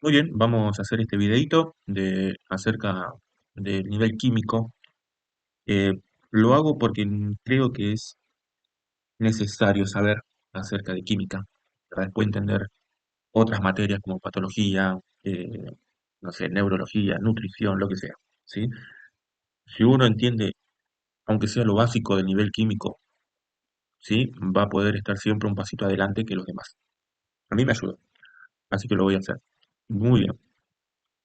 Muy bien, vamos a hacer este videito acerca del nivel químico. Eh, lo hago porque creo que es necesario saber acerca de química para después entender otras materias como patología, no sé, neurología, nutrición, lo que sea, ¿sí? Si uno entiende, aunque sea lo básico del nivel químico, ¿sí? Va a poder estar siempre un pasito adelante que los demás. A mí me ayuda, así que lo voy a hacer. Muy bien.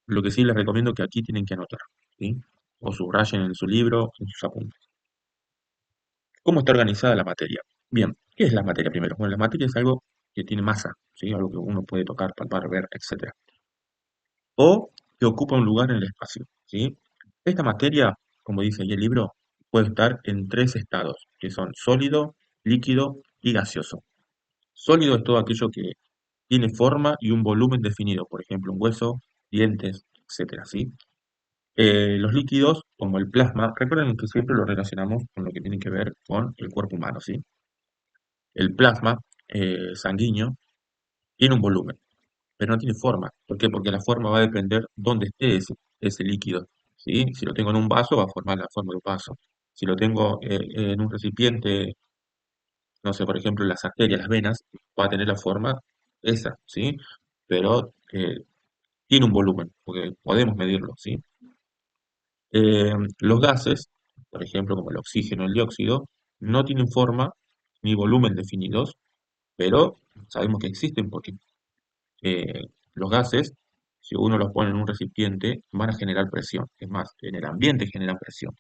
Lo que sí les recomiendo que aquí tienen que anotar, ¿sí? O subrayen en su libro, en sus apuntes. ¿Cómo está organizada la materia? Bien, ¿qué es la materia primero? Bueno, la materia es algo que tiene masa, ¿sí? Algo que uno puede tocar, palpar, ver, etcétera. O que ocupa un lugar en el espacio, ¿sí? Esta materia, como dice ahí el libro, puede estar en tres estados, que son sólido, líquido y gaseoso. Sólido es todo aquello que tiene forma y un volumen definido, por ejemplo, un hueso, dientes, etcétera, ¿sí? Los líquidos, como el plasma, recuerden que siempre lo relacionamos con lo que tiene que ver con el cuerpo humano, ¿sí? El plasma sanguíneo tiene un volumen, pero no tiene forma. ¿Por qué? Porque la forma va a depender dónde esté ese líquido, ¿sí? Si lo tengo en un vaso, va a formar la forma de un vaso. Si lo tengo en un recipiente, no sé, por ejemplo, las arterias, las venas, va a tener la forma esa, ¿sí? Pero tiene un volumen, porque podemos medirlo, ¿sí? Los gases, por ejemplo, como el oxígeno, el dióxido, no tienen forma ni volumen definidos, pero sabemos que existen porque los gases, si uno los pone en un recipiente, van a generar presión. Es más, en el ambiente generan presión.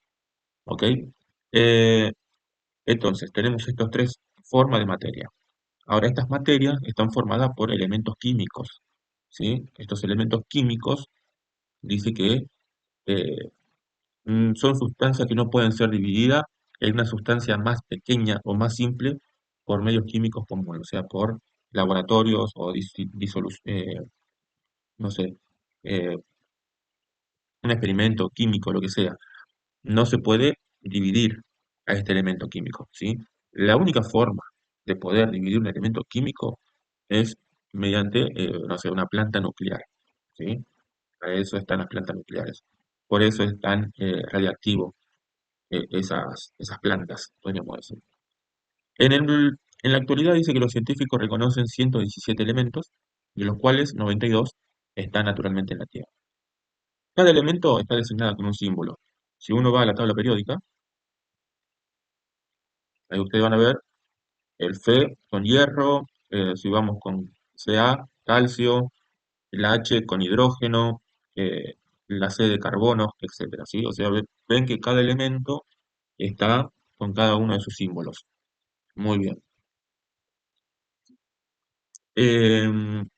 ¿Ok? Eh, entonces, tenemos estas tres formas de materia. Ahora, estas materias están formadas por elementos químicos. ¿Sí? Estos elementos químicos dice que eh, son sustancias que no pueden ser divididas en una sustancia más pequeña o más simple por medios químicos comunes, o sea, por laboratorios o no sé, eh, un experimento químico, lo que sea. No se puede dividir a este elemento químico, ¿sí? La única forma de poder dividir un elemento químico es mediante, no sé, una planta nuclear, ¿sí? Para eso están las plantas nucleares. Por eso es tan radiactivo esas plantas, podríamos decir. En la actualidad dice que los científicos reconocen 117 elementos, de los cuales 92 están naturalmente en la Tierra. Cada elemento está designado con un símbolo. Si uno va a la tabla periódica, ahí ustedes van a ver el Fe con hierro, si vamos con Ca, calcio, la H con hidrógeno, eh, la C de carbono, etcétera, ¿sí? O sea, ven que cada elemento está con cada uno de sus símbolos. Muy bien. En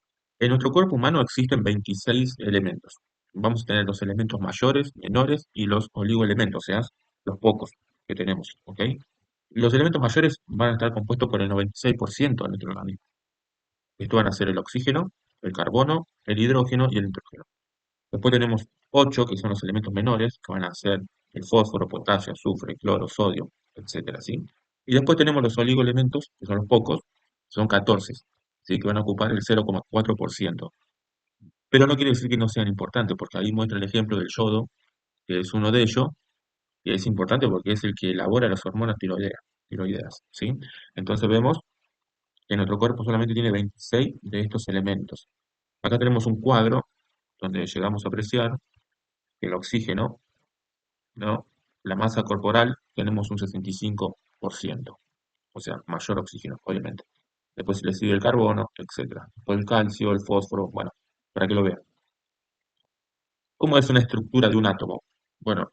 nuestro cuerpo humano existen 26 elementos. Vamos a tener los elementos mayores, menores y los oligoelementos, o sea, los pocos que tenemos, ¿ok? Los elementos mayores van a estar compuestos por el 96% de nuestro organismo. Estos van a ser el oxígeno, el carbono, el hidrógeno y el nitrógeno. Después tenemos 8 que son los elementos menores, que van a ser el fósforo, potasio, azufre, cloro, sodio, etcétera, ¿sí? Y después tenemos los oligoelementos, que son los pocos, son 14, ¿sí? Que van a ocupar el 0,4%. Pero no quiere decir que no sean importantes, porque ahí muestra el ejemplo del yodo, que es uno de ellos, y es importante porque es el que elabora las hormonas tiroideas, ¿sí? Entonces vemos que nuestro cuerpo solamente tiene 26 de estos elementos. Acá tenemos un cuadro donde llegamos a apreciar que el oxígeno, ¿no? La masa corporal tenemos un 65%, o sea, mayor oxígeno, obviamente. Después le sigue el carbono, etcétera. Después el calcio, el fósforo, bueno, para que lo vean. ¿Cómo es una estructura de un átomo? Bueno,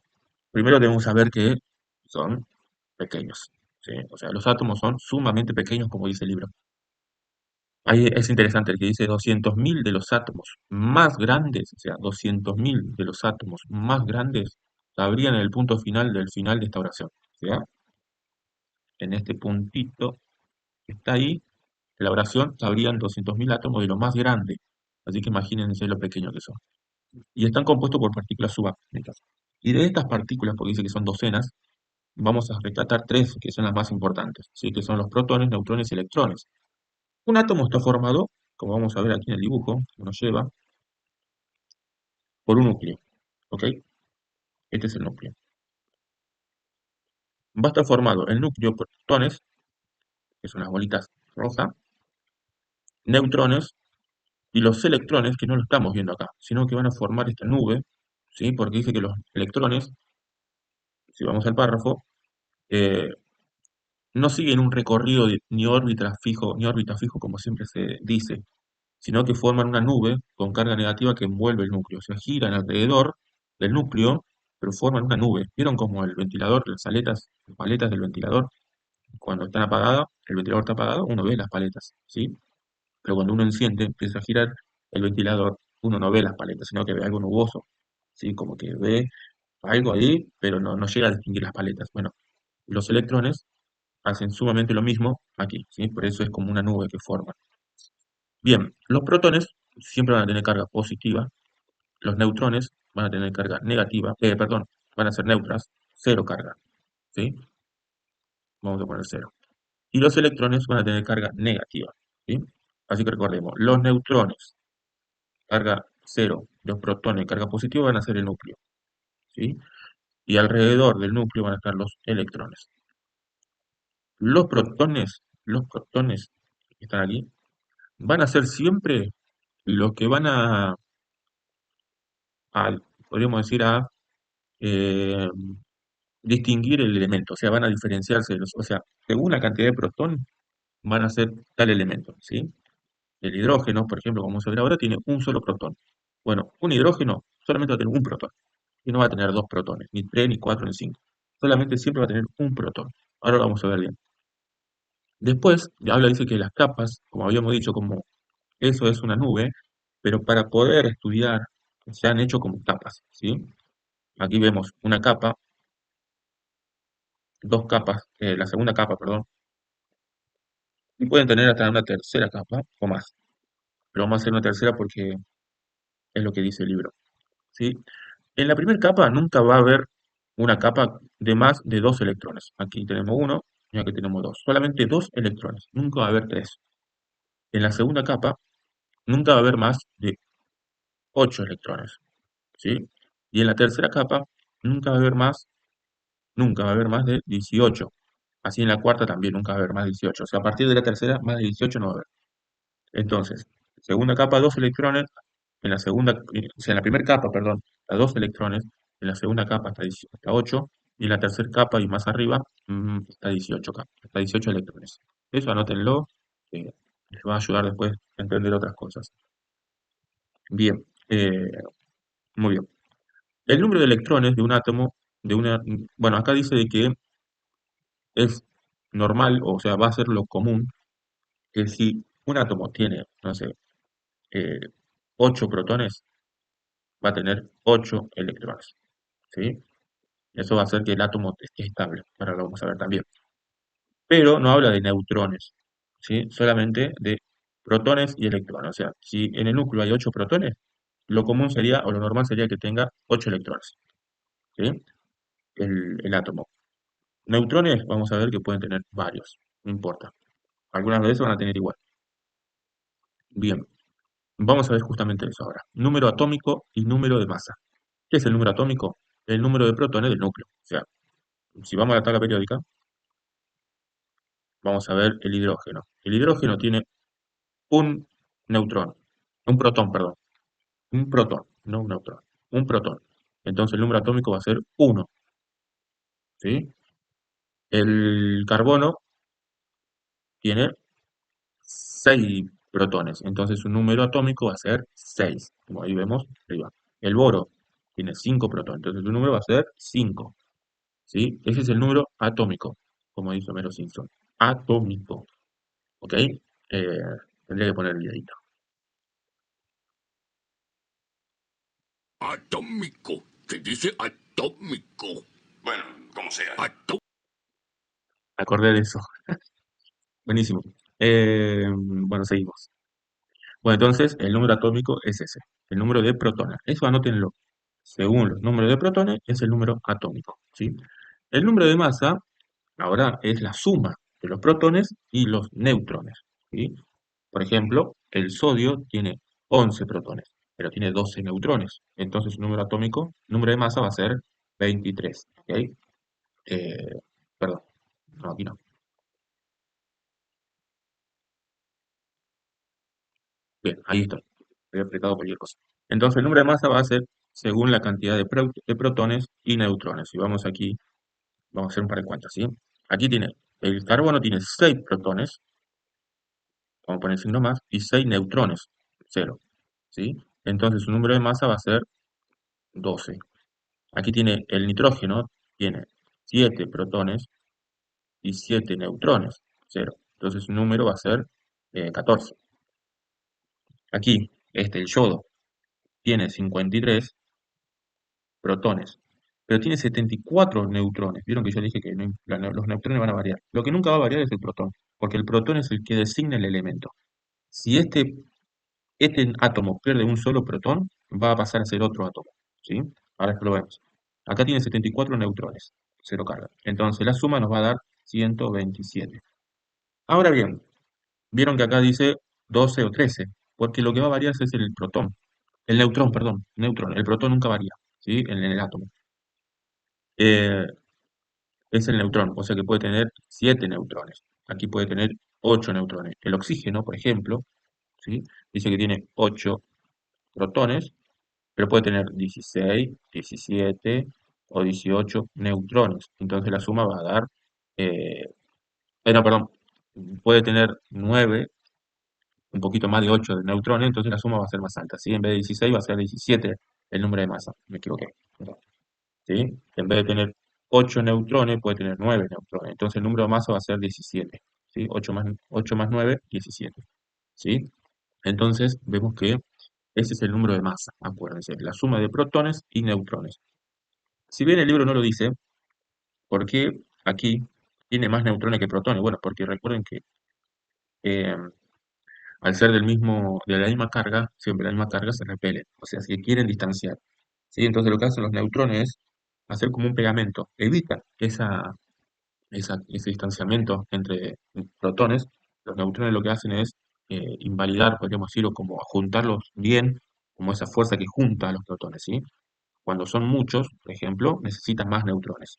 primero debemos saber que son pequeños, ¿sí? O sea, los átomos son sumamente pequeños, como dice el libro. Ahí es interesante el que dice 200.000 de los átomos más grandes, o sea, 200.000 de los átomos más grandes cabrían en el punto final de esta oración. ¿Ya? En este puntito que está ahí, en la oración cabrían 200.000 átomos de lo más grande. Así que imagínense lo pequeño que son. Y están compuestos por partículas subatómicas. Y de estas partículas, porque dice que son docenas, vamos a rescatar tres que son las más importantes, ¿sí? Que son los protones, neutrones y electrones. Un átomo está formado, como vamos a ver aquí en el dibujo que nos lleva, por un núcleo, ¿ok? Este es el núcleo. Va a estar formado el núcleo por protones, que son las bolitas rojas, neutrones y los electrones, que no lo estamos viendo acá, sino que van a formar esta nube, ¿sí? Porque dice que los electrones, si vamos al párrafo, eh, no siguen un recorrido ni órbita fijo como siempre se dice, sino que forman una nube con carga negativa que envuelve el núcleo. O sea, giran alrededor del núcleo, pero forman una nube. ¿Vieron como el ventilador, las paletas del ventilador, cuando están apagadas, el ventilador está apagado, uno ve las paletas, ¿sí? Pero cuando uno enciende, empieza a girar el ventilador, uno no ve las paletas, sino que ve algo nuboso, ¿sí? Como que ve algo ahí, pero no llega a distinguir las paletas. Bueno, los electrones hacen sumamente lo mismo aquí, ¿sí? Por eso es como una nube que forman. Bien, los protones siempre van a tener carga positiva, los neutrones van a tener carga negativa, perdón, van a ser neutras, cero carga, ¿sí? Vamos a poner cero. Y los electrones van a tener carga negativa, ¿sí? Así que recordemos, los neutrones, carga cero, los protones, carga positiva, van a ser el núcleo, ¿sí? Y alrededor del núcleo van a estar los electrones. Los protones que están aquí, van a ser siempre los que van a, podríamos decir, a eh, distinguir el elemento, o sea, van a diferenciarse, o sea, según la cantidad de protón, van a ser tal elemento, ¿sí? El hidrógeno, por ejemplo, como se ve ahora, tiene un solo protón. Bueno, un hidrógeno solamente va a tener un protón, y no va a tener dos protones, ni tres, ni cuatro, ni cinco. Solamente siempre va a tener un protón. Ahora lo vamos a ver bien. Después, habla, dice que las capas, como habíamos dicho, como eso es una nube, pero para poder estudiar se han hecho como capas, ¿sí? Aquí vemos una capa, dos capas, la segunda capa, perdón, y pueden tener hasta una tercera capa o más. Pero vamos a hacer una tercera porque es lo que dice el libro, ¿sí? En la primera capa nunca va a haber una capa de más de dos electrones. Aquí tenemos uno y aquí tenemos dos. Solamente dos electrones. Nunca va a haber tres. En la segunda capa nunca va a haber más de ocho electrones, ¿sí? Y en la tercera capa nunca va a haber más, nunca va a haber más de 18. Así en la cuarta también nunca va a haber más de 18. O sea, a partir de la tercera, más de 18 no va a haber. Entonces, segunda capa, dos electrones, en la segunda, o sea, en la primera capa, perdón, a dos electrones, en la segunda capa hasta 8, y en la tercera capa y más arriba está 18 hasta 18 electrones. Eso anótenlo, que les va a ayudar después a entender otras cosas. Bien, muy bien. El número de electrones de un átomo, bueno, acá dice de que es normal, o sea, va a ser lo común, que si un átomo tiene, no sé, eh, 8 protones, va a tener 8 electrones, ¿sí? Eso va a hacer que el átomo esté estable, ahora lo vamos a ver también. Pero no habla de neutrones, ¿sí? Solamente de protones y electrones. O sea, si en el núcleo hay 8 protones, lo común sería, o lo normal sería que tenga 8 electrones, ¿sí? El átomo. Neutrones, vamos a ver que pueden tener varios, no importa. Algunas veces van a tener igual. Bien, vamos a ver justamente eso ahora. Número atómico y número de masa. ¿Qué es el número atómico? El número de protones del núcleo. O sea, si vamos a la tabla periódica, vamos a ver el hidrógeno. El hidrógeno tiene un neutrón, un protón, perdón, un protón, no un neutrón, un protón. Entonces el número atómico va a ser uno, ¿sí? El carbono tiene 6 protones, entonces su número atómico va a ser 6, como ahí vemos arriba. El boro tiene 5 protones, entonces su número va a ser 5, ¿sí? Ese es el número atómico, como dice Homero Simpson. Atómico, ¿ok? Tendría que poner el videito. Atómico. Se dice atómico. Bueno, como sea. Acordé de eso. Buenísimo. Bueno, seguimos. Bueno, entonces el número atómico es ese, el número de protones. Eso anótenlo. Según los números de protones, es el número atómico, ¿sí? El número de masa, ahora, es la suma de los protones y los neutrones, ¿sí? Por ejemplo, el sodio tiene 11 protones. pero tiene 12 neutrones. Entonces su número atómico, número de masa va a ser 23. ¿Ok? Perdón, no, aquí no. Bien, ahí está. Había apretado cualquier cosa. Entonces el número de masa va a ser según la cantidad de protones y neutrones. Si vamos aquí, vamos a hacer un par de cuentas, ¿sí? Aquí tiene, el carbono tiene 6 protones, vamos a poner el signo más, y 6 neutrones, cero, ¿sí? Entonces su número de masa va a ser 12. Aquí tiene el nitrógeno, tiene 7 protones y 7 neutrones, cero. Entonces su número va a ser 14. Aquí, el yodo, tiene 53 protones, pero tiene 74 neutrones. Vieron que yo dije que los neutrones van a variar. Lo que nunca va a variar es el protón, porque el protón es el que designa el elemento. Si este átomo pierde un solo protón, va a pasar a ser otro átomo, ¿sí? Ahora lo vemos. Acá tiene 74 neutrones, cero carga. Entonces la suma nos va a dar 127. Ahora bien, vieron que acá dice 12 o 13, porque lo que va a variar es el protón. El neutrón, perdón, neutrón. El protón nunca varía, ¿sí? En el átomo. Eh, es el neutrón, o sea que puede tener 7 neutrones. Aquí puede tener 8 neutrones. El oxígeno, por ejemplo, ¿sí? Dice que tiene 8 protones, pero puede tener 16, 17 o 18 neutrones. Entonces la suma va a dar, eh, no, perdón, puede tener 9, un poquito más de 8 de neutrones, entonces la suma va a ser más alta, ¿sí? En vez de 16 va a ser 17 el número de masa, me equivoqué, perdón, ¿sí? En vez de tener 8 neutrones, puede tener 9 neutrones, entonces el número de masa va a ser 17, ¿sí? 8 más 9, 17, ¿sí? Entonces vemos que ese es el número de masa, acuérdense, la suma de protones y neutrones. Si bien el libro no lo dice, ¿por qué aquí tiene más neutrones que protones? Bueno, porque recuerden que eh, al ser de la misma carga, siempre la misma carga se repelen, o sea, se quieren distanciar. ¿Sí? Entonces lo que hacen los neutrones es hacer como un pegamento, evita ese distanciamiento entre protones. Los neutrones lo que hacen es invalidar, podríamos decirlo, como juntarlos bien, como esa fuerza que junta a los protones, ¿sí? Cuando son muchos, por ejemplo, necesitan más neutrones.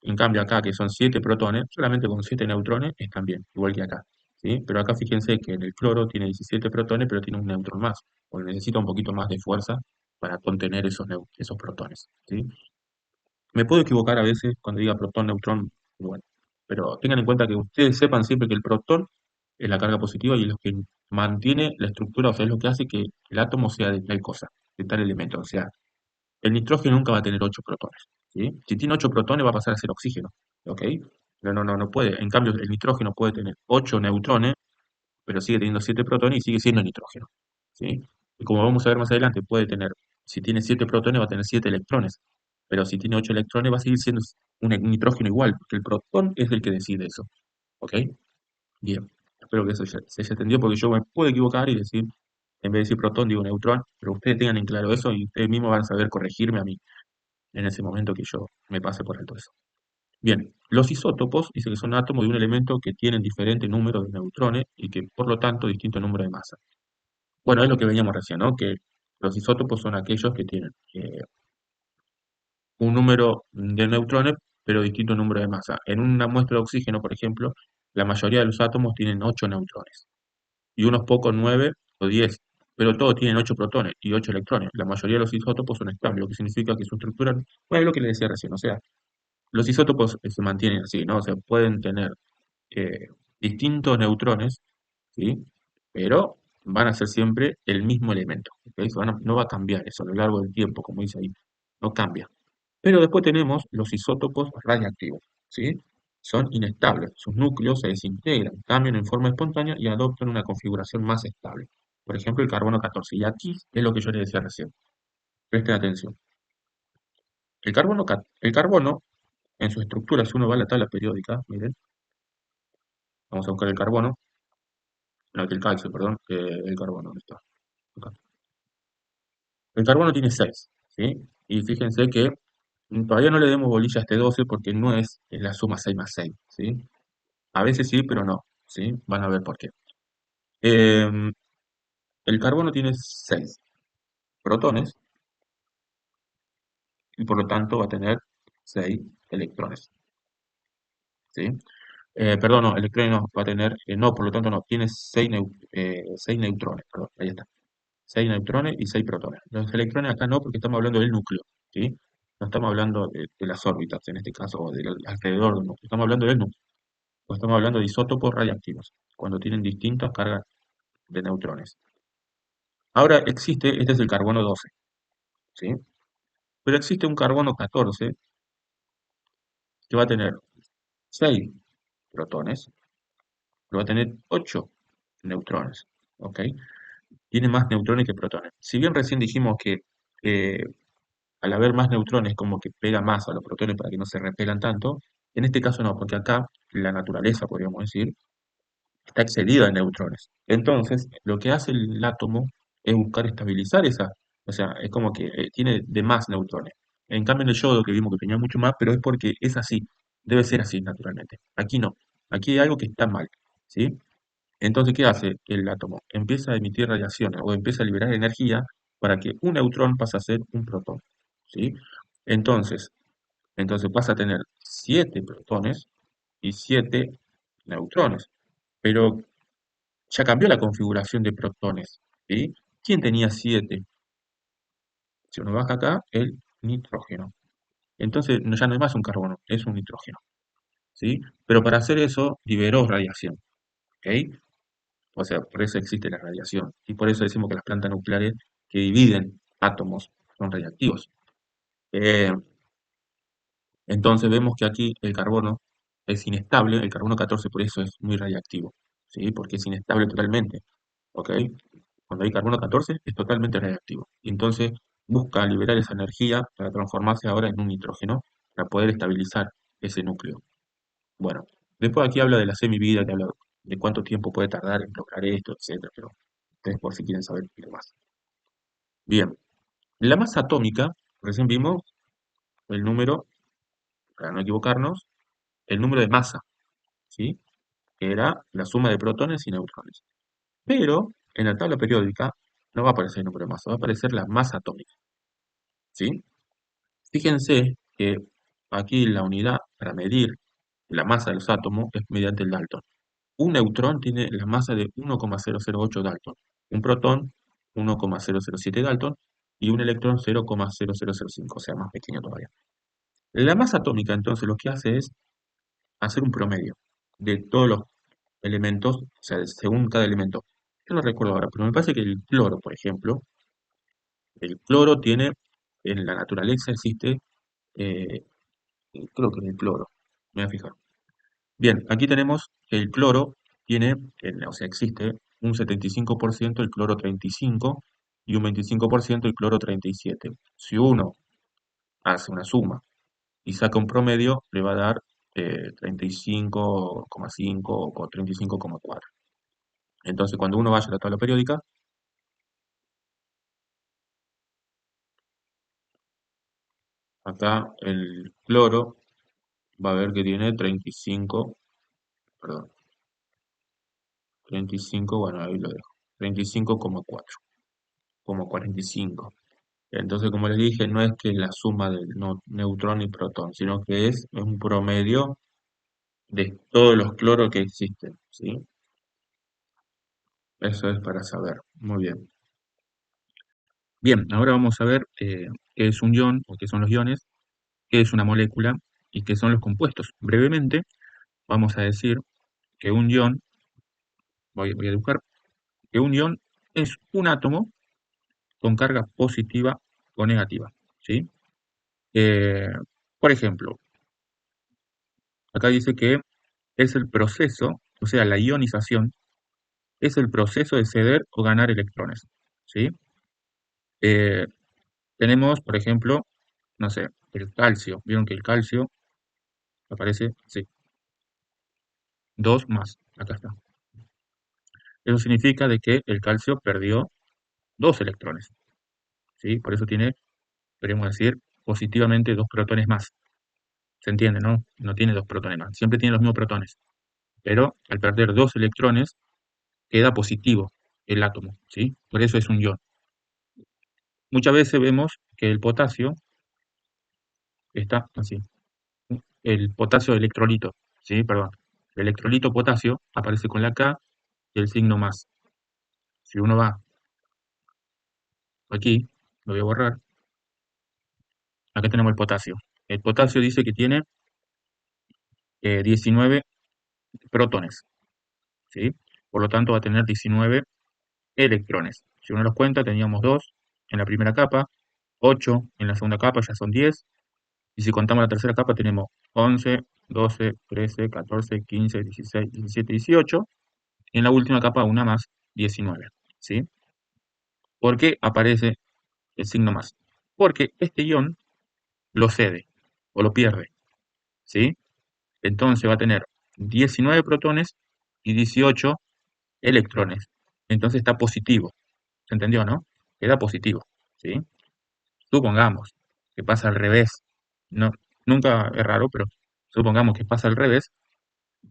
En cambio acá, que son 7 protones, solamente con 7 neutrones están bien, igual que acá, ¿sí? Pero acá fíjense que en el cloro tiene 17 protones, pero tiene un neutrón más, porque necesita un poquito más de fuerza para contener esos protones, ¿sí? Me puedo equivocar a veces cuando diga protón, neutrón, bueno, pero tengan en cuenta que ustedes sepan siempre que el protón es la carga positiva y es lo que mantiene la estructura, o sea, es lo que hace que el átomo sea de tal cosa, de tal elemento. O sea, el nitrógeno nunca va a tener 8 protones, ¿sí? Si tiene 8 protones va a pasar a ser oxígeno, ¿ok? No puede. En cambio, el nitrógeno puede tener 8 neutrones, pero sigue teniendo 7 protones y sigue siendo nitrógeno, ¿sí? Y como vamos a ver más adelante, puede tener, si tiene 7 protones va a tener 7 electrones, pero si tiene 8 electrones va a seguir siendo un nitrógeno igual, porque el protón es el que decide eso, ¿ok? Bien, espero que eso se haya entendido, porque yo me puedo equivocar y decir, en vez de decir protón, digo neutrón, pero ustedes tengan en claro eso y ustedes mismos van a saber corregirme a mí en ese momento que yo me pase por alto eso. Bien, los isótopos dice que son átomos de un elemento que tienen diferente número de neutrones y que por lo tanto distinto número de masa. Bueno, es lo que veíamos recién, ¿no? Que los isótopos son aquellos que tienen un número de neutrones pero distinto número de masa. En una muestra de oxígeno, por ejemplo, la mayoría de los átomos tienen 8 neutrones y unos pocos 9 o 10, pero todos tienen 8 protones y 8 electrones. La mayoría de los isótopos son estables, lo que significa que su estructura, bueno, es lo que le decía recién, o sea, los isótopos se mantienen así, ¿no? O sea, pueden tener eh, distintos neutrones, ¿sí? Pero van a ser siempre el mismo elemento, ¿ok? No va a cambiar eso a lo largo del tiempo, como dice ahí, no cambia. Pero después tenemos los isótopos radiactivos, ¿sí? Son inestables, sus núcleos se desintegran, cambian en forma espontánea y adoptan una configuración más estable. Por ejemplo, el carbono 14. Y aquí es lo que yo les decía recién. Presten atención. El carbono, en su estructura, si uno va a la tabla periódica, miren, vamos a buscar el carbono, no, el calcio, perdón, el carbono, ¿dónde está? Acá. El carbono tiene 6, ¿sí? Y fíjense que todavía no le demos bolilla a este 12 porque no es la suma 6 más 6, ¿sí? A veces sí, pero no, ¿sí? Van a ver por qué. Em, el carbono tiene 6. protones y por lo tanto va a tener 6 electrones, ¿sí? Perdón, no, electrones no, va a tener, no, por lo tanto no, tiene 6 neutrones, perdón, ahí está. 6 neutrones y 6 protones. Los electrones acá no, porque estamos hablando del núcleo, ¿sí? No estamos hablando de las órbitas, en este caso, o del alrededor del núcleo. Estamos hablando del núcleo, o estamos hablando de isótopos radiactivos, cuando tienen distintas cargas de neutrones. Ahora existe, este es el carbono 12, ¿sí? Pero existe un carbono 14 que va a tener 6 protones, pero va a tener 8 neutrones, ¿ok? Tiene más neutrones que protones. Si bien recién dijimos que eh, al haber más neutrones como que pega más a los protones para que no se repelan tanto, en este caso no, porque acá la naturaleza, podríamos decir, está excedida de neutrones. Entonces, lo que hace el átomo es buscar estabilizar esa, o sea, es como que tiene de más neutrones. En cambio, en el yodo, que vimos que tenía mucho más, pero es porque es así, debe ser así naturalmente. Aquí no, aquí hay algo que está mal, ¿sí? Entonces, ¿qué hace el átomo? Empieza a emitir radiaciones o empieza a liberar energía para que un neutrón pase a ser un protón, ¿sí? Entonces, entonces pasa a tener 7 protones y 7 neutrones. Pero ya cambió la configuración de protones, ¿sí? ¿Quién tenía 7? Si uno baja acá, el nitrógeno. Entonces ya no es más un carbono, es un nitrógeno, ¿sí? Pero para hacer eso liberó radiación, ¿ok? O sea, por eso existe la radiación. Y por eso decimos que las plantas nucleares que dividen átomos son radiactivos. Eh, entonces vemos que aquí el carbono es inestable, el carbono 14 por eso es muy radiactivo, ¿sí? Porque es inestable totalmente, ¿ok? Cuando hay carbono 14 es totalmente radiactivo. Y entonces busca liberar esa energía para transformarse ahora en un nitrógeno para poder estabilizar ese núcleo. Bueno, después aquí habla de la semivida, que habla de cuánto tiempo puede tardar en lograr esto, etcétera, pero ustedes por si quieren saber un poquito más. Bien, la masa atómica, recién vimos el número, para no equivocarnos, el número de masa, ¿sí? Que era la suma de protones y neutrones. Pero en la tabla periódica no va a aparecer el número de masa, va a aparecer la masa atómica, ¿sí? Fíjense que aquí la unidad para medir la masa de los átomos es mediante el Dalton. Un neutrón tiene la masa de 1,008 Dalton, un protón 1,007 Dalton y un electrón 0,0005, o sea, más pequeño todavía. La masa atómica entonces lo que hace es hacer un promedio de todos los elementos, o sea, según cada elemento. Yo no recuerdo ahora, pero me parece que el cloro, por ejemplo, el cloro tiene, en la naturaleza existe, eh, creo que en el cloro, me voy a fijar. Bien, aquí tenemos que el cloro tiene, o sea, existe un 75% el cloro 35 y un 25% el cloro 37. Si uno hace una suma y saca un promedio, le va a dar 35,5 o 35,4. Entonces, cuando uno vaya a la tabla periódica, acá el cloro va a ver que tiene 35, perdón, 35, bueno, ahí lo dejo, 35,4, como 45. Entonces, como les dije, no es que la suma del neutrón y protón, sino que es un promedio de todos los cloros que existen, ¿sí? Eso es para saber. Muy bien. Bien, ahora vamos a ver qué es un ion o qué son los iones, qué es una molécula y qué son los compuestos. Brevemente, vamos a decir que un ion, voy a dibujar, que un ion es un átomo con carga positiva o negativa, ¿sí? Eh, por ejemplo, acá dice que es el proceso, o sea, la ionización, es el proceso de ceder o ganar electrones, ¿sí? Eh, tenemos, por ejemplo, no sé, el calcio. Vieron que el calcio aparece, sí, 2 más, acá está. Eso significa de que el calcio perdió 2 electrones, ¿sí? Por eso tiene, podríamos decir, positivamente 2 protones más. ¿Se entiende, no? No tiene 2 protones más, siempre tiene los mismos protones. Pero al perder 2 electrones, queda positivo el átomo, ¿sí? Por eso es un ion. muchas veces vemos que el potasio está así. El potasio electrolito, ¿sí? Perdón. El electrolito potasio aparece con la K y el signo más. Si uno va aquí, lo voy a borrar, acá tenemos el potasio. El potasio dice que tiene 19 protones, ¿sí? Por lo tanto va a tener 19 electrones. Si uno los cuenta, teníamos 2 en la primera capa, 8 en la segunda capa, ya son 10. Y si contamos la tercera capa, tenemos 11, 12, 13, 14, 15, 16, 17, 18. Y en la última capa, una más, 19. ¿Sí? ¿Por qué aparece el signo más? Porque este ion lo cede o lo pierde. ¿Sí? Entonces va a tener 19 protones y 18 electrones. Entonces está positivo. ¿Se entendió, no? Queda positivo. ¿Sí? Supongamos que pasa al revés. No, nunca es raro, pero supongamos que pasa al revés,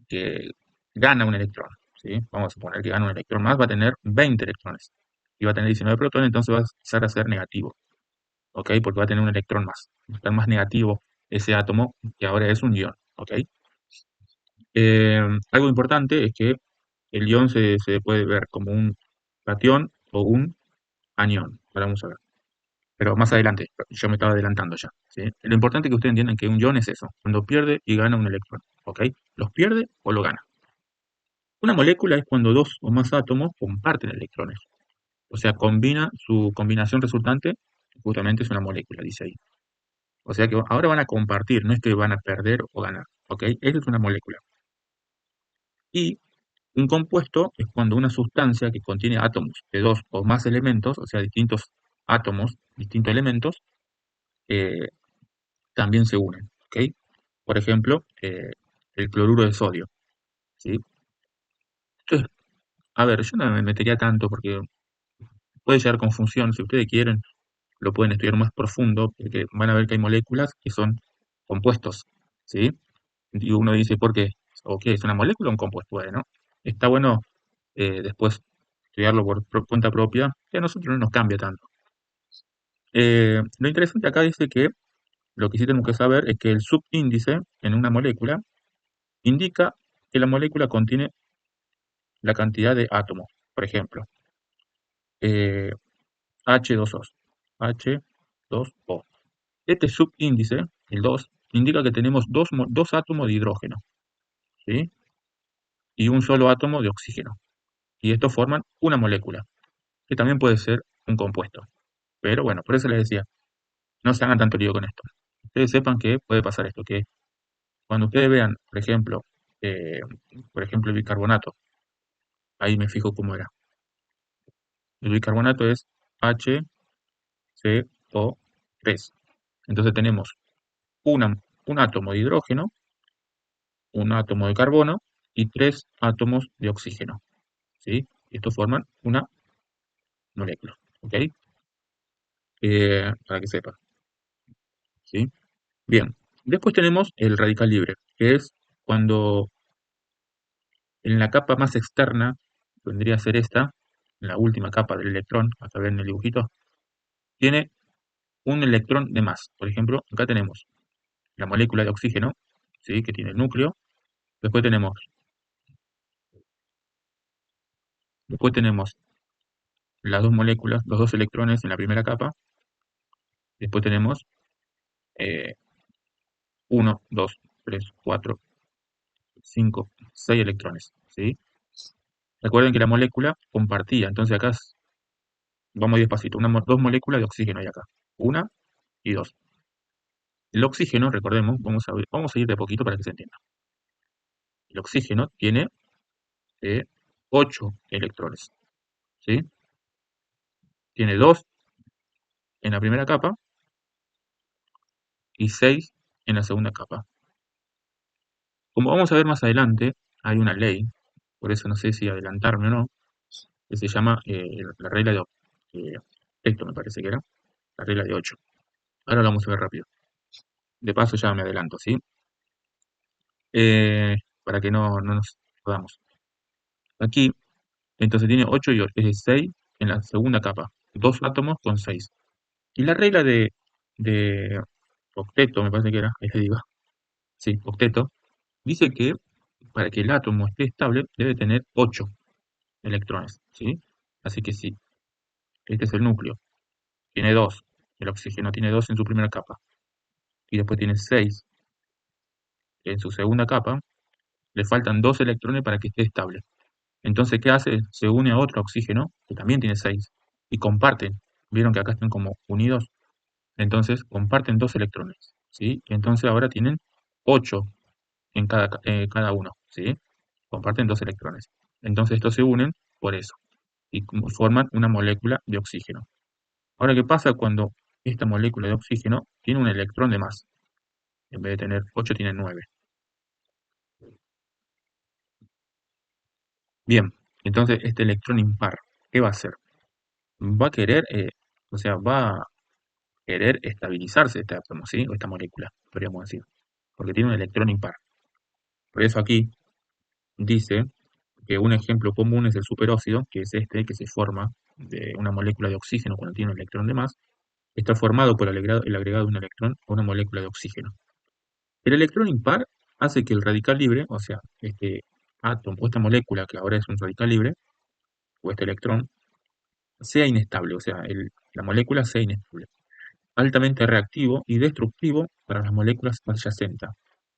que gana un electrón. ¿Sí? Vamos a suponer que gana un electrón más, va a tener 20 electrones. Y va a tener 19 protones, entonces va a pasar a ser negativo. ¿Ok? Porque va a tener un electrón más. Va a estar más negativo ese átomo, que ahora es un ion. ¿Ok? Algo importante es que el ion se puede ver como un cation o un anión. Ahora vamos a ver. Pero más adelante, yo me estaba adelantando ya. ¿Sí? Lo importante es que ustedes entiendan que un ion es eso, cuando pierde y gana un electrón. ¿Ok? ¿Los pierde o lo gana? Una molécula es cuando dos o más átomos comparten electrones. O sea, combina su combinación resultante, justamente es una molécula, dice ahí. O sea que ahora van a compartir, no es que van a perder o ganar. ¿Ok? Esa es una molécula. Y un compuesto es cuando una sustancia que contiene átomos de dos o más elementos, o sea, distintos átomos, distintos elementos, eh, también se unen. ¿Ok? Por ejemplo, el cloruro de sodio. ¿Sí? Entonces, a ver, yo no me metería tanto porque puede llegar confusión. Si ustedes quieren, lo pueden estudiar más profundo, porque van a ver que hay moléculas que son compuestos. ¿Sí? Y uno dice, ¿por qué? ¿O qué? ¿Es una molécula o un compuesto? Bueno, está bueno después estudiarlo por cuenta propia, que a nosotros no nos cambia tanto. Lo interesante acá dice que lo que sí tenemos que saber es que el subíndice en una molécula indica que la molécula contiene la cantidad de átomos. Por ejemplo, eh, H2O. H2O. Este subíndice, el 2, indica que tenemos dos átomos de hidrógeno, ¿sí? Y un solo átomo de oxígeno. Y estos forman una molécula, que también puede ser un compuesto. Pero bueno, por eso les decía, no se hagan tanto lío con esto. Ustedes sepan que puede pasar esto, que cuando ustedes vean, eh, por ejemplo, el bicarbonato, ahí me fijo cómo era. El bicarbonato es HCO3. Entonces tenemos un átomo de hidrógeno, un átomo de carbono y tres átomos de oxígeno. ¿Sí? Y estos forman una molécula. ¿Ok? Para que sepan. ¿Sí? Bien. Después tenemos el radical libre, que es cuando en la capa más externa, vendría a ser esta, la última capa del electrón, acá ven el dibujito, tiene un electrón de más. Por ejemplo, acá tenemos la molécula de oxígeno, ¿sí? Que tiene el núcleo. Después tenemos, después tenemos las dos moléculas, los dos electrones en la primera capa. Después tenemos 1, 2, 3, 4, 5, 6 electrones, ¿sí? Recuerden que la molécula compartía, entonces acá vamos despacito, dos moléculas de oxígeno hay acá, una y dos. El oxígeno, recordemos, vamos a ir de a poquito para que se entienda. El oxígeno tiene 8 electrones, ¿sí? Tiene 2 en la primera capa y 6 en la segunda capa. Como vamos a ver más adelante, hay una ley, por eso no sé si adelantarme o no, que se llama la regla de esto me parece que era, la regla de 8. Ahora lo vamos a ver rápido. De paso ya me adelanto, ¿sí? Para que no nos podamos. Aquí, entonces tiene 8 y 8, es 6 en la segunda capa. Dos átomos con 6. Y la regla de octeto, me parece que era, ahí te digo, sí, octeto, dice que para que el átomo esté estable debe tener 8 electrones, ¿sí? Así que sí, este es el núcleo, tiene 2, el oxígeno tiene 2 en su primera capa, y después tiene 6 en su segunda capa, le faltan 2 electrones para que esté estable. Entonces, ¿qué hace? Se une a otro oxígeno, que también tiene 6 y comparten. ¿Vieron que acá están como unidos? Entonces, comparten 2 electrones, ¿sí? Entonces ahora tienen 8 en cada uno, ¿sí? Comparten 2 electrones. Entonces estos se unen por eso y forman una molécula de oxígeno. Ahora, ¿qué pasa cuando esta molécula de oxígeno tiene un electrón de más? En vez de tener 8, tiene 9. Bien, entonces este electrón impar, ¿qué va a hacer? Va a querer, o sea, va a querer estabilizarse este átomo, ¿sí? O esta molécula, podríamos decir, porque tiene un electrón impar. Por eso aquí dice que un ejemplo común es el superóxido, que es este que se forma de una molécula de oxígeno cuando tiene un electrón de más, está formado por el agregado de un electrón a una molécula de oxígeno. El electrón impar hace que el radical libre, o sea, este átomo o esta molécula que ahora es un radical libre, o este electrón, sea inestable, o sea, la molécula sea inestable, altamente reactivo y destructivo para las moléculas adyacentes,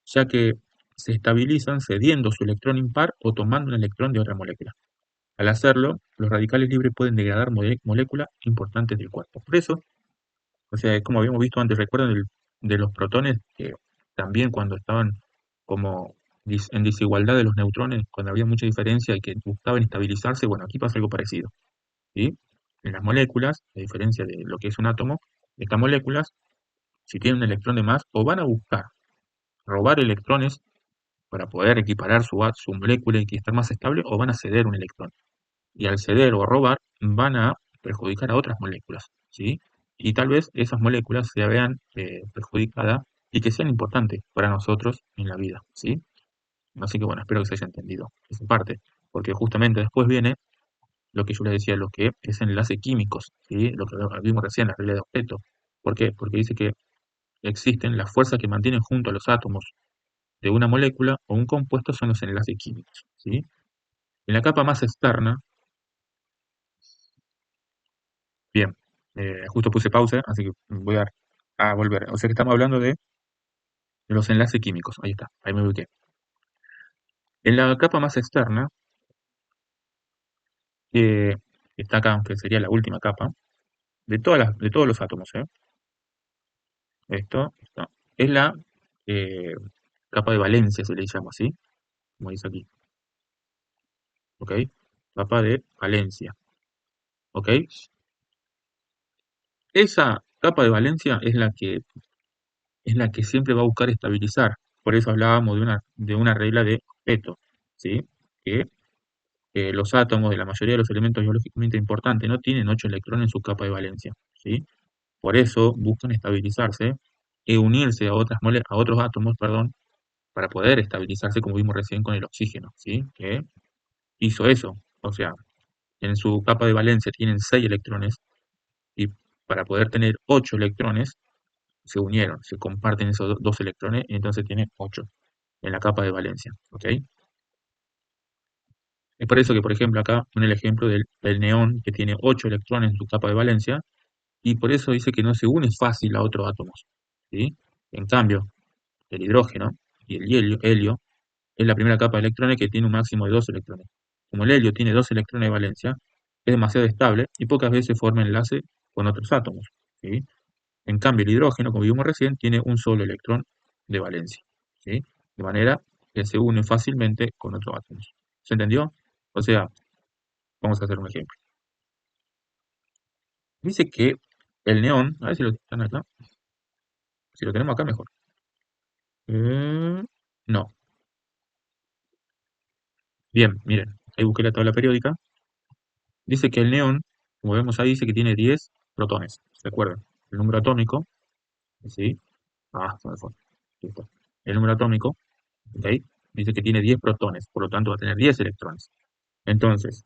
ya que se estabilizan cediendo su electrón impar o tomando un electrón de otra molécula. Al hacerlo, los radicales libres pueden degradar moléculas importantes del cuerpo. Por eso, o sea, como habíamos visto antes, recuerdan de los protones que también cuando estaban como en desigualdad de los neutrones, cuando había mucha diferencia y que buscaban estabilizarse, bueno, aquí pasa algo parecido, ¿sí? En las moléculas, a diferencia de lo que es un átomo, estas moléculas, si tienen un electrón de más, o van a buscar robar electrones para poder equiparar su molécula y que esté más estable, o van a ceder un electrón. Y al ceder o robar van a perjudicar a otras moléculas, ¿sí? Y tal vez esas moléculas se vean perjudicadas y que sean importantes para nosotros en la vida, ¿sí? Así que bueno, espero que se haya entendido esa parte, porque justamente después viene lo que yo les decía, lo que es enlace químicos, ¿sí? Lo que vimos recién, la regla de objeto. ¿Por qué? Porque dice que existen las fuerzas que mantienen junto a los átomos de una molécula o un compuesto son los enlaces químicos, ¿sí? En la capa más externa, bien, justo puse pausa, así que voy a volver. O sea que estamos hablando de los enlaces químicos. Ahí está, ahí me ubiqué. En la capa más externa, que está acá, que sería la última capa, de todos los átomos, ¿eh? Esto, es la eh, capa de valencia, se le llama así, como dice aquí, ¿ok? Capa de valencia, ¿ok? Esa capa de valencia es la que siempre va a buscar estabilizar. Por eso hablábamos de una regla de Pareto, ¿sí? Que los átomos de la mayoría de los elementos biológicamente importantes no tienen 8 electrones en su capa de valencia, ¿sí? Por eso buscan estabilizarse e unirse a otros átomos, perdón, para poder estabilizarse, como vimos recién con el oxígeno, ¿sí? Que hizo eso. O sea, en su capa de valencia tienen 6 electrones y para poder tener 8 electrones se unieron, se comparten esos 2 electrones y entonces tiene 8 en la capa de valencia, ¿ok? Es por eso que, por ejemplo, acá pone el ejemplo del neón que tiene 8 electrones en su capa de valencia y por eso dice que no se une fácil a otros átomos, ¿sí? En cambio, el hidrógeno y el helio es la primera capa de electrones que tiene un máximo de 2 electrones. Como el helio tiene 2 electrones de valencia, es demasiado estable y pocas veces forma enlace con otros átomos, ¿sí? En cambio, el hidrógeno, como vimos recién, tiene un solo electrón de valencia, ¿sí? De manera que se une fácilmente con otros átomos. ¿Se entendió? O sea, vamos a hacer un ejemplo. Dice que el neón, a ver si lo están acá, si lo tenemos acá mejor. No. Bien, miren, ahí busqué la tabla periódica. Dice que el neón, como vemos ahí, dice que tiene 10 protones. ¿Recuerdan? El número atómico, ¿sí? Se me fue. Ahí está. El número atómico, ¿ok? Dice que tiene 10 protones, por lo tanto va a tener 10 electrones. Entonces,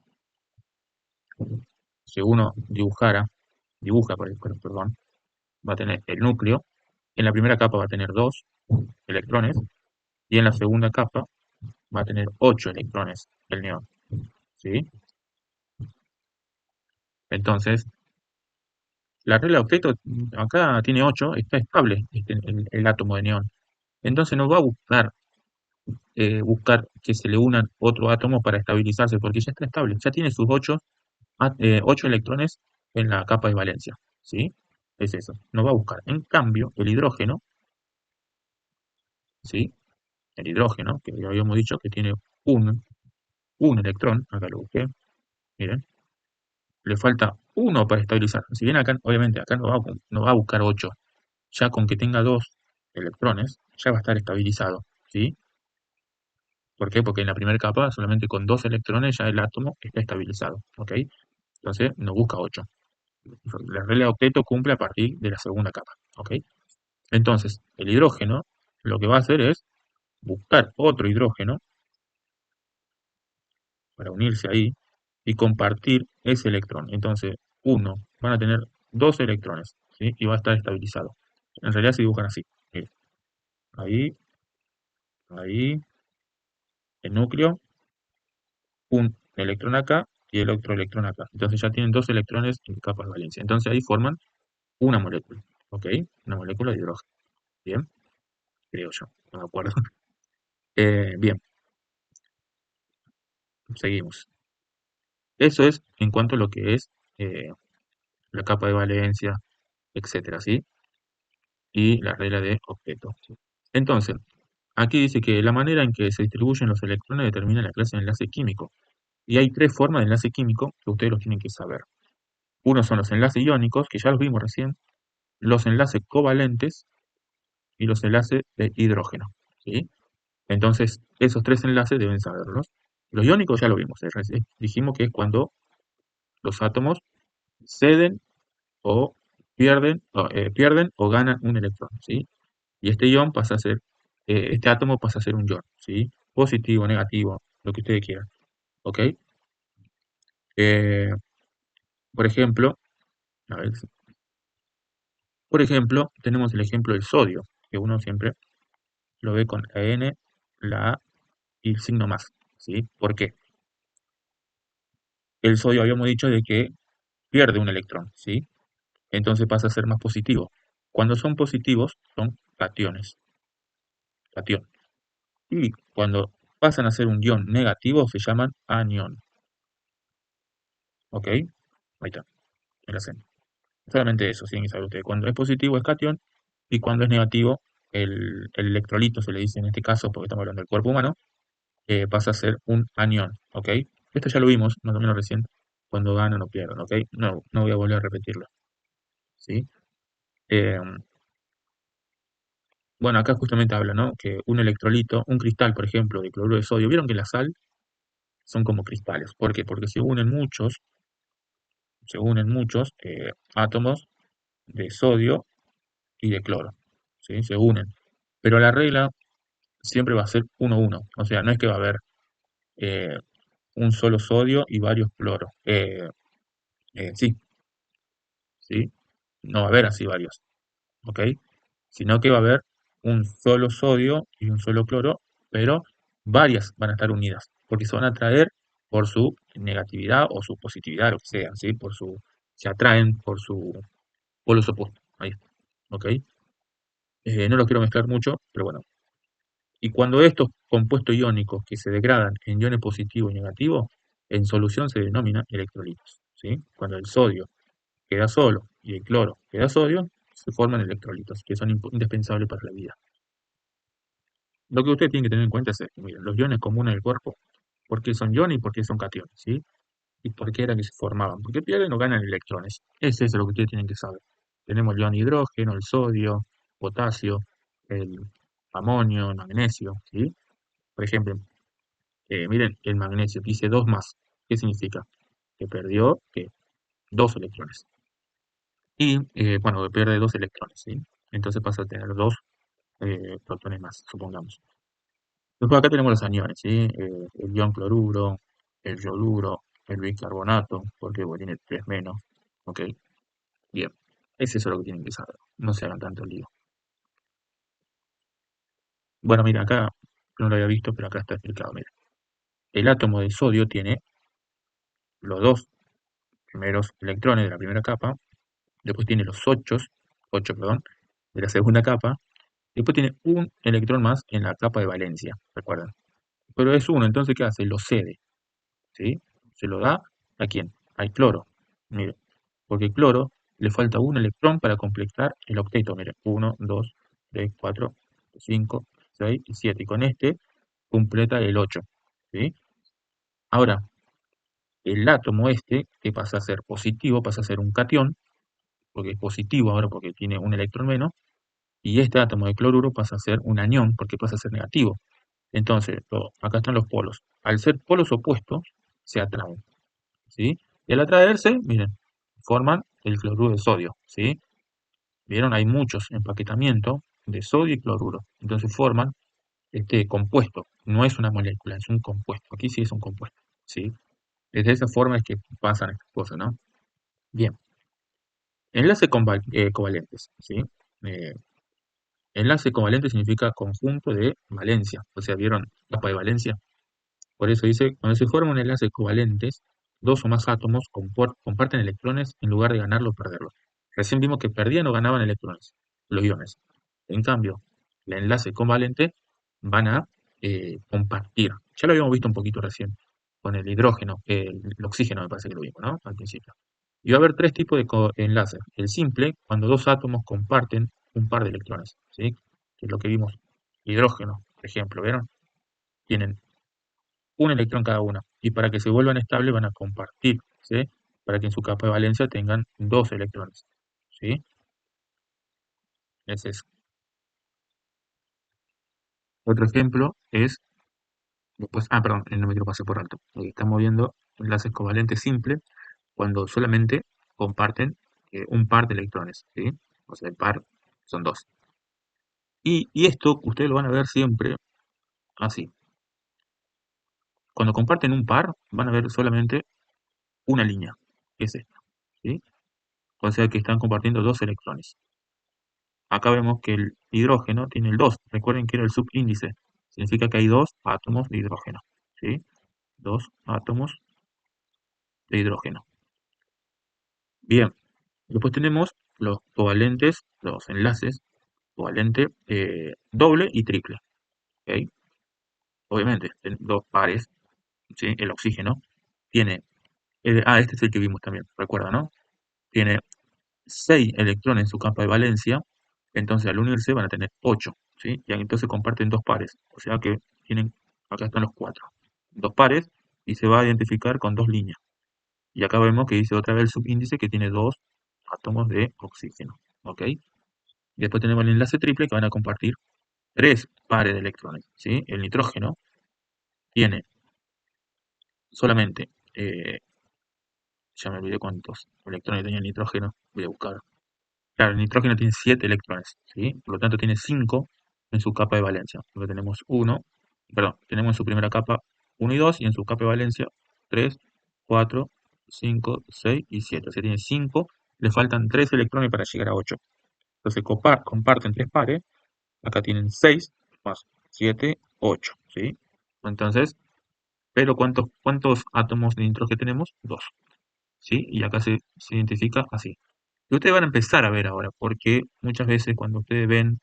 si uno dibuja, perdón, va a tener el núcleo, en la primera capa va a tener 2 electrones y en la segunda capa va a tener 8 electrones el neón, ¿sí? Entonces, la regla de octeto acá tiene 8, está estable el átomo de neón. Entonces no va a buscar que se le unan otro átomo para estabilizarse, porque ya está estable, ya tiene sus 8 electrones en la capa de valencia, ¿sí? Es eso, no va a buscar. En cambio, el hidrógeno, ¿sí? El hidrógeno, que ya habíamos dicho que tiene un, un electrón, acá lo busqué, miren, le falta uno para estabilizar. Si bien acá, obviamente, acá no va a buscar 8, ya con que tenga 2 electrones, ya va a estar estabilizado, ¿sí? ¿Por qué? Porque en la primera capa, solamente con 2 electrones, ya el átomo está estabilizado, ¿ok? Entonces, no busca 8. La regla de octeto cumple a partir de la segunda capa, ¿ok? Entonces, el hidrógeno lo que va a hacer es buscar otro hidrógeno para unirse ahí y compartir ese electrón. Entonces, van a tener 2 electrones, ¿sí? Y va a estar estabilizado. En realidad se dibujan así. Miren, ahí, ahí, el núcleo, un electrón acá y el otro electrón acá. Entonces ya tienen 2 electrones en capa de valencia. Entonces ahí forman una molécula, ¿ok? Una molécula de hidrógeno. Bien, creo yo, no me acuerdo. Bien, seguimos. Eso es en cuanto a lo que es eh, la capa de valencia, etcétera, ¿sí? Y la regla de objeto. Entonces, aquí dice que la manera en que se distribuyen los electrones determina la clase de enlace químico. Y hay 3 formas de enlace químico que ustedes los tienen que saber. Uno son los enlaces iónicos, que ya los vimos recién, los enlaces covalentes y los enlaces de hidrógeno, ¿sí? Entonces, esos 3 enlaces deben saberlos. Los iónicos ya lo vimos, dijimos que es cuando los átomos ceden o pierden o ganan un electrón, ¿sí? Y este ion pasa a ser, este átomo pasa a ser un ion, ¿sí? Positivo, negativo, lo que ustedes quieran, ¿ok? Eh, por ejemplo, a ver, tenemos el ejemplo del sodio, que uno siempre lo ve con la N, la A y el signo más, ¿sí? ¿Por qué? El sodio habíamos dicho de que pierde un electrón, ¿sí? Entonces pasa a ser más positivo. Cuando son positivos, son catión. Y cuando pasan a ser un ion negativo, se llaman anión, ¿ok? Ahí está, el acento. Solamente eso, tienen que saber ustedes. Cuando es positivo es catión y cuando es negativo, el electrolito se le dice en este caso, porque estamos hablando del cuerpo humano, pasa a ser un anión, ¿ok? Esto ya lo vimos más o menos recién, cuando ganan o pierden, ¿ok? No, no voy a volver a repetirlo, ¿sí? Eh, bueno, acá justamente habla, ¿no? Que un electrolito, un cristal, por ejemplo, de cloruro de sodio, vieron que la sal son como cristales. ¿Por qué? Porque se unen muchos átomos de sodio y de cloro, ¿sí? Se unen. Pero la regla siempre va a ser 1-1. O sea, no es que va a haber eh, un solo sodio y varios cloros. Sí, sí, no va a haber así varios, ¿ok? Sino que va a haber un solo sodio y un solo cloro, pero varias van a estar unidas, porque se van a atraer por su negatividad o su positividad, lo que sea, ¿sí? Se atraen por los opuestos, ahí, ¿ok? No lo quiero mezclar mucho, pero bueno. Y cuando estos compuestos iónicos que se degradan en iones positivo y negativo, en solución se denominan electrolitos, ¿sí? Cuando el sodio queda solo y el cloro queda sodio, se forman electrolitos, que son indispensables para la vida. Lo que usted tiene que tener en cuenta es esto, miren, los iones comunes del cuerpo, ¿por qué son iones y por qué son cationes? ¿Sí? ¿Y por qué era que se formaban? ¿Por qué pierden o ganan electrones? Es eso lo que ustedes tienen que saber. Tenemos el ion hidrógeno, el sodio, potasio, el amonio, el magnesio, ¿sí? Por ejemplo, miren el magnesio, dice 2 más. ¿Qué significa? Que perdió 2 electrones. Y, bueno, pierde 2 electrones, ¿sí? Entonces pasa a tener 2 protones más, supongamos. Después acá tenemos los aniones, ¿sí? El ion cloruro, el yoduro, el bicarbonato, porque bueno, tiene 3 menos. Ok, bien. Es eso lo que tienen que saber. No se hagan tanto lío. Bueno, mira, acá no lo había visto, pero acá está explicado. Mira, el átomo de sodio tiene los dos primeros electrones de la primera capa, después tiene los ocho, perdón, de la segunda capa, después tiene un electrón más en la capa de valencia, recuerden. Pero es uno, entonces ¿qué hace? Lo cede, ¿sí? Se lo da ¿a quién? Al cloro. Mire, porque el cloro le falta un electrón para completar el octeto. Mire, uno, 2, 3, 4, 5, 6 y 7. Y con este completa el 8, ¿sí? Ahora, el átomo este, que pasa a ser positivo, pasa a ser un catión, porque es positivo ahora porque tiene un electrón menos, y este átomo de cloruro pasa a ser un anión porque pasa a ser negativo. Entonces, acá están los polos. Al ser polos opuestos, se atraen, ¿sí? Y al atraerse, miren, forman el cloruro de sodio, ¿sí? ¿Vieron? Hay muchos empaquetamientos de sodio y cloruro. Entonces forman este compuesto. No es una molécula, es un compuesto. Aquí sí es un compuesto, ¿sí? De esa forma es que pasan estas cosas, ¿no? Bien. Enlace covalentes, ¿sí? Eh, Enlace covalente significa conjunto de valencia. O sea, ¿vieron capa de valencia? Por eso dice, cuando se forman enlaces covalentes, dos o más átomos comparten electrones en lugar de ganarlo o perderlo. Recién vimos que perdían o ganaban electrones, los iones. En cambio, el enlace covalente van a compartir. Ya lo habíamos visto un poquito recién con el hidrógeno, el oxígeno me parece que lo vimos, ¿no? Al principio. Y va a haber tres tipos de enlaces. El simple, cuando dos átomos comparten un par de electrones, ¿sí? Que es lo que vimos. Hidrógeno, por ejemplo, ¿vieron? Tienen un electrón cada uno. Y para que se vuelvan estables van a compartir, ¿sí? Para que en su capa de valencia tengan dos electrones, ¿sí? Ese es. Otro ejemplo es, después, perdón, no me lo pasé por alto. Estamos viendo enlaces covalentes simples cuando solamente comparten un par de electrones, ¿sí? O sea, el par son dos. Y esto ustedes lo van a ver siempre así. Cuando comparten un par, van a ver solamente una línea, que es esta, ¿sí? O sea que están compartiendo dos electrones. Acá vemos que el hidrógeno tiene el 2. Recuerden que era el subíndice. Significa que hay dos átomos de hidrógeno, ¿sí? Dos átomos de hidrógeno. Bien. Después tenemos los covalentes, los enlaces covalente doble y triple, ¿ok? Obviamente, en dos pares, ¿sí? El oxígeno tiene, este es el que vimos también, recuerda, ¿no? Tiene 6 electrones en su campo de valencia, entonces al unirse van a tener 8, ¿sí? Y entonces comparten dos pares, o sea que tienen, acá están los 4, dos pares, y se va a identificar con dos líneas. Y acá vemos que dice otra vez el subíndice que tiene dos átomos de oxígeno, ¿ok? Y después tenemos el enlace triple que van a compartir tres pares de electrones, ¿sí? El nitrógeno tiene solamente, ya me olvidé cuántos electrones tenía el nitrógeno, voy a buscar. Claro, el nitrógeno tiene 7 electrones, ¿sí? Por lo tanto tiene 5 en su capa de valencia. Porque tenemos tenemos en su primera capa uno y 2 y en su capa de valencia 3, 4, 5, 6 y 7. O sea, tiene 5, le faltan 3 electrones para llegar a 8. Entonces comparten 3 pares, acá tienen 6 más 7, 8, ¿sí? Entonces, pero ¿cuántos átomos de nitrógeno tenemos? 2, ¿sí? Y acá se identifica así. Y ustedes van a empezar a ver ahora, porque muchas veces cuando ustedes ven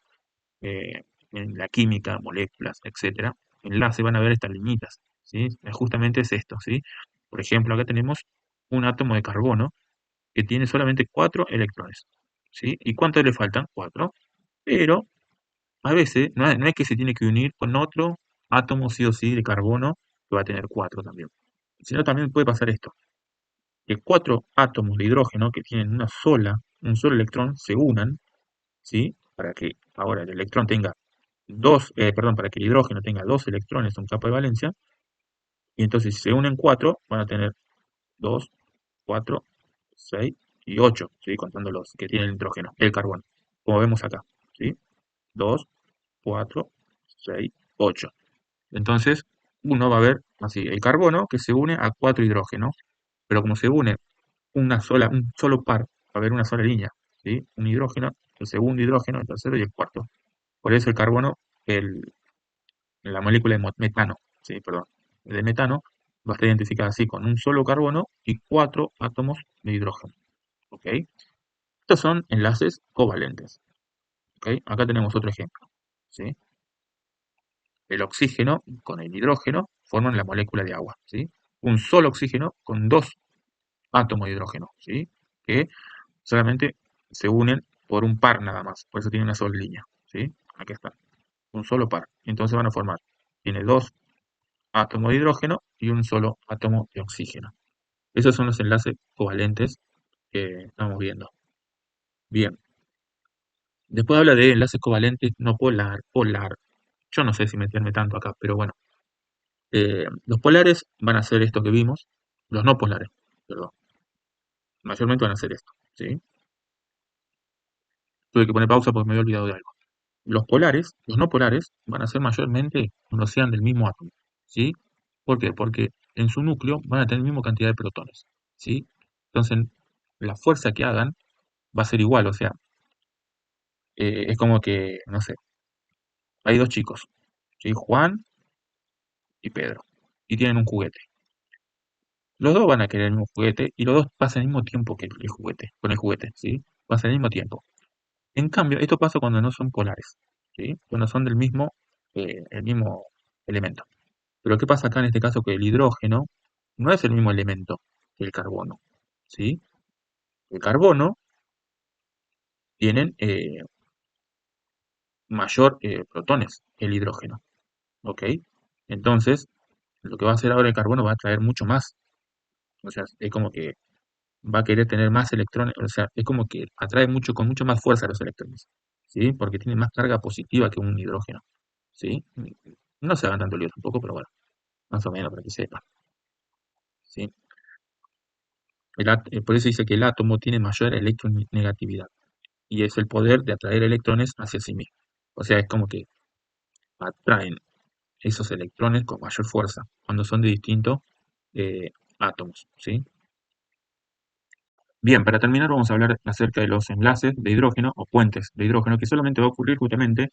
eh, en la química, moléculas, etcétera, enlace van a ver estas liñitas, ¿sí? Justamente es esto, ¿sí? Por ejemplo, acá tenemos un átomo de carbono que tiene solamente 4 electrones, ¿sí? ¿Y cuántos le faltan? 4. Pero a veces no es que se tiene que unir con otro átomo sí o sí de carbono que va a tener 4 también, sino también puede pasar esto, que 4 átomos de hidrógeno que tienen un solo electrón se unan, ¿sí? Para que ahora el electrón tenga para que el hidrógeno tenga dos electrones en capa de valencia, y entonces si se unen 4, van a tener 2, 4, 6 y 8, ¿sí? Contando los que tiene el nitrógeno, el carbono, como vemos acá, ¿sí? 2, 4, 6, 8. Entonces, uno va a ver así, el carbono que se une a 4 hidrógenos, pero como se une un solo par, va a haber una sola línea. ¿sí? Un hidrógeno, el segundo hidrógeno, el tercero y el cuarto. Por eso el carbono, el, la molécula de metano, ¿sí? Perdón, de metano va a estar identificada así con un solo carbono y cuatro átomos de hidrógeno, ¿ok? Estos son enlaces covalentes, ¿ok? Acá tenemos otro ejemplo, ¿sí? El oxígeno con el hidrógeno forman la molécula de agua, ¿sí? Un solo oxígeno con dos átomos de hidrógeno, ¿sí? Que solamente se unen por un par nada más, por eso tiene una sola línea, ¿sí? Aquí está, un solo par. Entonces van a formar, tiene dos átomos de hidrógeno y un solo átomo de oxígeno. Esos son los enlaces covalentes que estamos viendo. Bien, después habla de enlaces covalentes no polar, polar. Yo no sé si meterme tanto acá, pero bueno. Los polares van a ser esto que vimos, los no polares, perdón. Mayormente van a ser esto, ¿sí? Tuve que poner pausa porque me había olvidado de algo. Los no polares, van a ser mayormente cuando sean del mismo átomo, ¿sí? ¿Por qué? Porque en su núcleo van a tener la misma cantidad de protones, ¿sí? Entonces, la fuerza que hagan va a ser igual, o sea, es como que, no sé, hay dos chicos, ¿sí? Juan y Pedro, y tienen un juguete. Los dos van a querer el mismo juguete y los dos pasan el mismo tiempo que el juguete, con el juguete, ¿sí? Pasan el mismo tiempo. En cambio, esto pasa cuando no son polares, ¿sí? Cuando son el mismo elemento. Pero ¿qué pasa acá en este caso? Que el hidrógeno no es el mismo elemento que el carbono, ¿sí? El carbono tienen mayor protones que el hidrógeno, ¿ok? Entonces, lo que va a hacer ahora el carbono va a traer mucho más. O sea, es como que va a querer tener más electrones, o sea, es como que atrae mucho, con mucho más fuerza a los electrones, ¿sí? Porque tiene más carga positiva que un hidrógeno, ¿sí? No se hagan tanto lío tampoco, pero bueno, más o menos para que sepan, ¿sí? Por eso dice que el átomo tiene mayor electronegatividad y es el poder de atraer electrones hacia sí mismo. O sea, es como que atraen esos electrones con mayor fuerza cuando son de distintos átomos, ¿sí? Bien, para terminar vamos a hablar acerca de los enlaces de hidrógeno o puentes de hidrógeno que solamente va a ocurrir justamente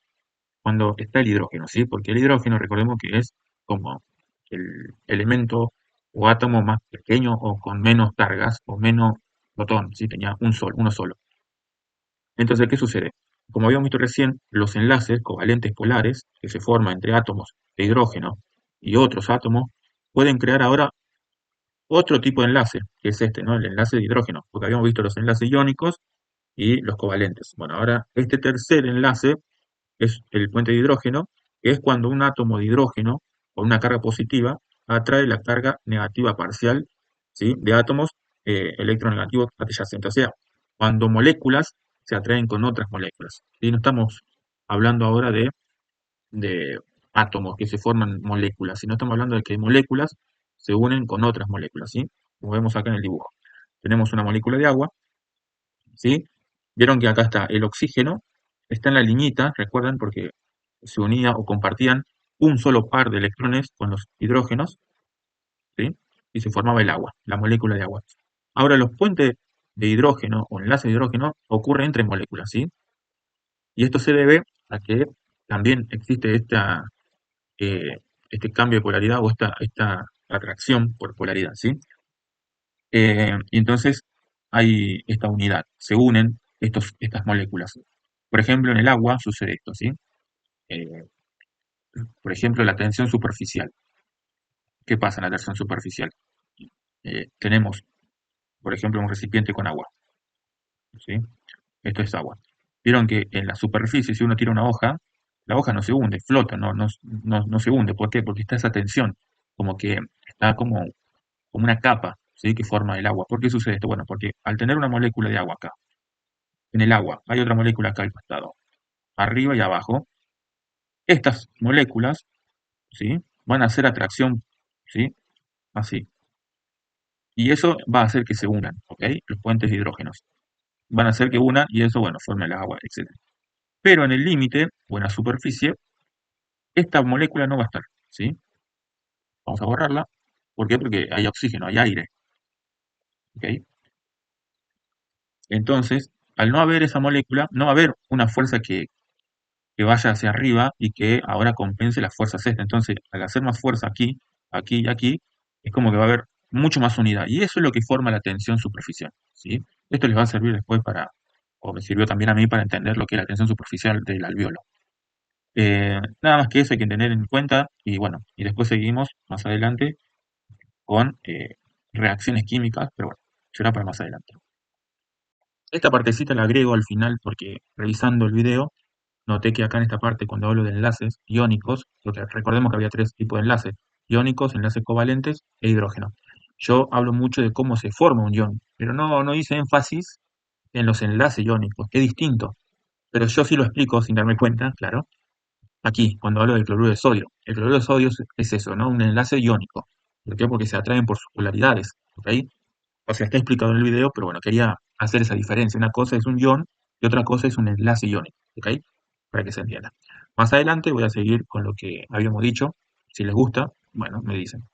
cuando está el hidrógeno, ¿sí? Porque el hidrógeno, recordemos que es como el elemento o átomo más pequeño o con menos cargas o menos protón, ¿sí? Tenía uno solo. Entonces, ¿qué sucede? Como habíamos visto recién, los enlaces covalentes polares que se forman entre átomos de hidrógeno y otros átomos pueden crear ahora otro tipo de enlace, que es este, ¿no? El enlace de hidrógeno, porque habíamos visto los enlaces iónicos y los covalentes. Bueno, ahora este tercer enlace es el puente de hidrógeno, que es cuando un átomo de hidrógeno con una carga positiva atrae la carga negativa parcial, ¿sí? De átomos electronegativos adyacentes. O sea, cuando moléculas se atraen con otras moléculas. ¿Sí? No estamos hablando ahora de átomos que se forman moléculas, sino estamos hablando de que moléculas se unen con otras moléculas, ¿sí? Como vemos acá en el dibujo. Tenemos una molécula de agua, ¿sí? Vieron que acá está el oxígeno, está en la liñita, recuerdan, porque se unía o compartían un solo par de electrones con los hidrógenos, ¿sí? Y se formaba el agua, la molécula de agua. Ahora, los puentes de hidrógeno o enlaces de hidrógeno ocurren entre moléculas, ¿sí? Y esto se debe a que también existe eh, este cambio de polaridad o esta atracción por polaridad, ¿sí? Y entonces hay esta unidad, se unen estas moléculas. Por ejemplo, en el agua sucede esto, ¿sí? Eh, por ejemplo, la tensión superficial. ¿Qué pasa en la tensión superficial? Tenemos, por ejemplo, un recipiente con agua, ¿sí? Esto es agua. Vieron que en la superficie, si uno tira una hoja, la hoja no se hunde, flota, no se hunde. ¿Por qué? Porque está esa tensión, como que está como una capa, ¿sí? Que forma el agua. ¿Por qué sucede esto? Bueno, porque al tener una molécula de agua acá, en el agua, hay otra molécula acá al costado, arriba y abajo, estas moléculas, ¿sí? Van a hacer atracción, ¿sí? Así. Y eso va a hacer que se unan, ¿ok? Los puentes de hidrógenos. Van a hacer que unan y eso, bueno, forme el agua, etc. Pero en el límite o en la superficie, esta molécula no va a estar, ¿sí? Vamos a borrarla. ¿Por qué? Porque hay oxígeno, hay aire, ¿ok? Entonces, al no haber esa molécula, no va a haber una fuerza que vaya hacia arriba y que ahora compense las fuerzas esta. Entonces, al hacer más fuerza aquí, aquí y aquí, es como que va a haber mucho más unidad. Y eso es lo que forma la tensión superficial, ¿sí? Esto les va a servir después para, o me sirvió también a mí para entender lo que es la tensión superficial del alveolo. Nada más que eso hay que tener en cuenta y bueno, y después seguimos más adelante con reacciones químicas, pero bueno, será para más adelante. Esta partecita la agrego al final porque revisando el video noté que acá en esta parte cuando hablo de enlaces iónicos, porque recordemos que había tres tipos de enlaces, iónicos, enlaces covalentes e hidrógeno. Yo hablo mucho de cómo se forma un ion, pero no hice énfasis en los enlaces iónicos, que es distinto. Pero yo sí lo explico sin darme cuenta, claro, aquí, cuando hablo del cloruro de sodio. El cloruro de sodio es eso, ¿no? Un enlace iónico. ¿Por qué? Porque se atraen por sus polaridades, ¿ok? O sea, está explicado en el video, pero bueno, quería hacer esa diferencia. Una cosa es un ion y otra cosa es un enlace iónico, ¿ok? Para que se entienda. Más adelante voy a seguir con lo que habíamos dicho. Si les gusta, bueno, me dicen.